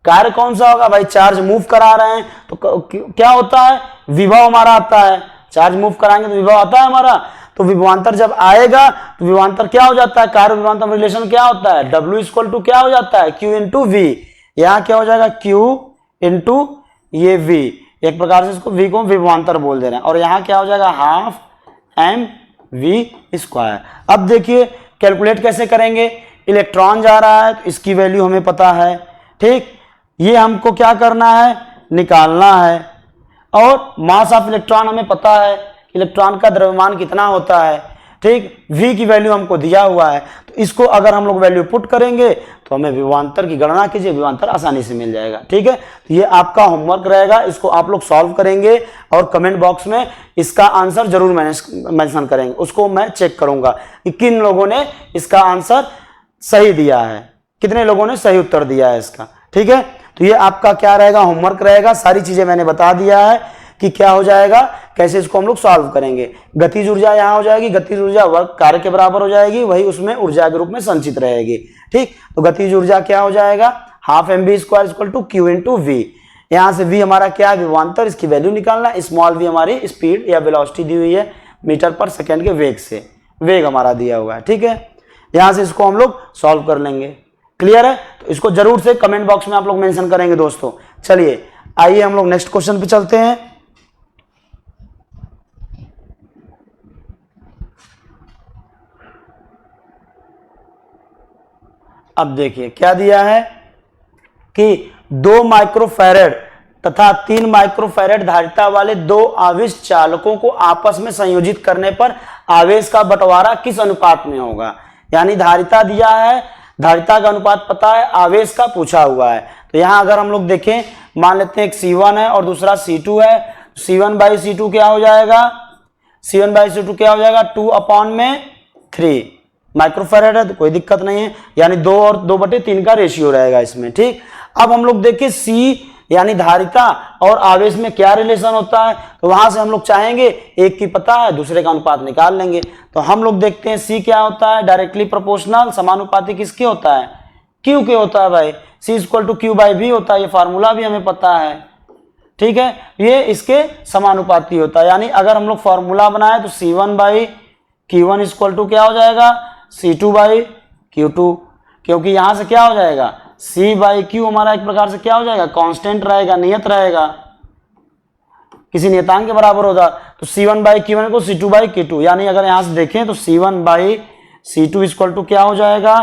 कार्य कौन सा होगा भाई? चार्ज मूव करा रहे हैं तो क्या होता है? विभव हमारा आता है। चार्ज मूव कराएंगे तो विभव आता है हमारा। तो विभवांतर जब आएगा तो विभवांतर क्या हो जाता है? कार्य विभवांतर रिलेशन क्या होता है? W इक्वल टू क्या हो जाता है? Q into V। यहाँ क्या हो जाएगा? Q इंटू ये V। एक प्रकार से इसको V को विभवांतर बोल दे रहे हैं। और यहाँ क्या हो जाएगा? Half mv²। अब देखिए कैलकुलेट कैसे करेंगे? इलेक्ट्रॉन जा रहा है तो इसकी वैल्यू हमें पता है। ठीक, ये हमको क्या करना है? निकालना है। और मास ऑफ इलेक्ट्रॉन हमें पता है, इलेक्ट्रॉन का द्रव्यमान कितना होता है। ठीक, v की वैल्यू हमको दिया हुआ है, तो इसको अगर हम लोग वैल्यू पुट करेंगे तो हमें विभवांतर की गणना कीजिए, विभवांतर आसानी से मिल जाएगा। ठीक है, तो ये आपका होमवर्क रहेगा, इसको आप लोग सॉल्व करेंगे और कमेंट बॉक्स में इसका आंसर जरूर मेंशन करेंगे। उसको मैं चेक करूंगा कि किन लोगों ने इसका आंसर सही दिया है, कितने लोगों ने सही उत्तर दिया है इसका। ठीक है, तो ये आपका क्या रहेगा? होमवर्क रहेगा। सारी चीजें मैंने बता दिया है कि क्या हो जाएगा, कैसे इसको हम लोग सॉल्व करेंगे। गतिज ऊर्जा यहाँ हो जाएगी, गतिज ऊर्जा वर्क कार्य के बराबर हो जाएगी, वही उसमें ऊर्जा के रूप में संचित रहेगी। ठीक, तो गतिज ऊर्जा क्या हो जाएगा? Half mv² equal to Q into V। यहाँ से V हमारा क्या है? विभवांतर, इसकी वैल्यू निकालना है। स्मॉल v हमारी स्पीड या वेलोसिटी दी हुई है मीटर पर सेकेंड के वेग से, वेग हमारा दिया हुआ है। ठीक है, यहाँ से इसको हम लोग सॉल्व कर लेंगे। क्लियर है? तो इसको जरूर से कमेंट बॉक्स में आप लोग मेंशन करेंगे दोस्तों। चलिए आइए हम लोग नेक्स्ट क्वेश्चन पे चलते हैं। अब देखिए क्या दिया है कि 2 माइक्रोफैरेड तथा 3 माइक्रोफैरेड धारिता वाले 2 आवेश चालकों को आपस में संयोजित करने पर आवेश का बंटवारा किस अनुपात में होगा? यानी धारिता दिया है, धारिता का अनुपात पता है, आवेश का पूछा हुआ है। तो यहां अगर हम लोग देखें, मान लेते हैं एक C1 है और दूसरा C2 है। C1/C2 क्या हो जाएगा? C1/C2 क्या हो जाएगा? 2/3 माइक्रोफैरेड है तो कोई दिक्कत नहीं है, यानी 2 और 2/3 का रेशियो रहेगा इसमें। ठीक, अब हम लोग देखें C यानी धारिता और आवेश में क्या रिलेशन होता है, तो वहां से हम लोग चाहेंगे, एक की पता है दूसरे का अनुपात निकाल लेंगे। तो हम लोग देखते हैं C क्या होता है? डायरेक्टली प्रोपोर्शनल, समानुपाती किसके होता है? Q के होता है भाई। C इक्वल टू Q/V होता है, ये फार्मूला भी हमें पता है। ठीक है, ये इसके समानुपाती होता है। यानी अगर हम लोग फार्मूला बनाए तो C1/Q1 इक्वल टू क्या हो जाएगा? C2/Q2, क्योंकि यहां से क्या हो जाएगा? C/Q हमारा एक प्रकार से क्या हो जाएगा? कांस्टेंट रहेगा, नियत रहेगा, किसी नियतांक के बराबर होगा। तो C1/Q1 को C2/Q2, यानी अगर यहां से देखें तो C1/C2 इक्वल टू क्या हो जाएगा?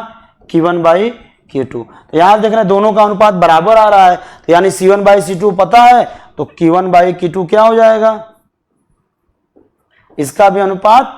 Q1/Q2। तो यहां देख रहे हैं दोनों का अनुपात बराबर आ रहा है, तो यानी C1/C2 पता है, तो Q1/Q2 क्या हो जाएगा? इसका भी अनुपात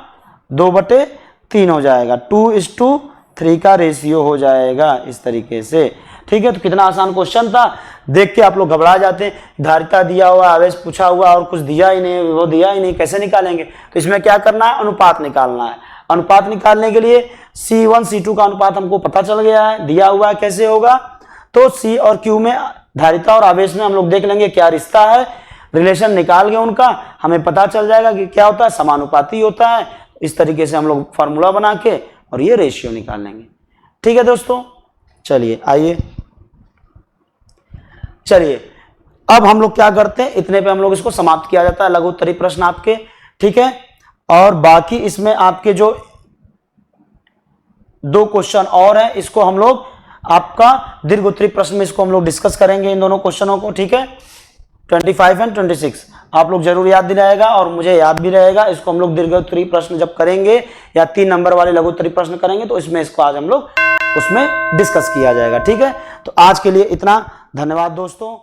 2/3 हो जाएगा, 2:3 का रेशियो हो जाएगा इस तरीके से। ठीक है, तो कितना आसान क्वेश्चन था, देख के आप लोग घबरा जाते हैं, धारिता दिया हुआ, आवेश पूछा हुआ और कुछ दिया ही नहीं, वो दिया ही नहीं, कैसे निकालेंगे? तो इसमें क्या करना है? अनुपात निकालना है। अनुपात निकालने के लिए C1 C2 का अनुपात हमको पता चल गया है, दिया हुआ है, कैसे होगा? तो C और Q में, धारिता और आवेश में हम लोग देख लेंगे क्या रिश्ता है, रिलेशन निकाल के उनका हमें पता चल जाएगा कि क्या होता है, समानुपाती होता है। इस तरीके से हम लोग फार्मूला बना के और ये रेशियो निकाल लेंगे। ठीक है दोस्तों, चलिए आइए, चलिए अब हम लोग क्या करते हैं, इतने पे हम लोग इसको समाप्त किया जाता है, लघु उत्तरीय प्रश्न आपके। ठीक है, और बाकी इसमें आपके जो 2 क्वेश्चन और हैं, इसको हम लोग आपका दीर्घ उत्तरीय प्रश्न में इसको हम लोग डिस्कस करेंगे, इन दोनों क्वेश्चनों को। ठीक है, 25 और 26 आप लोग जरूर याद दिलाएगा और मुझे याद भी रहेगा। इसको हम लोग दीर्घ उत्तरीय प्रश्न जब करेंगे या 3 नंबर वाले लघु उत्तरीय प्रश्न करेंगे तो इसमें इसको आज हम लोग उसमें डिस्कस किया जाएगा। ठीक है, तो आज के लिए इतना, धन्यवाद दोस्तों।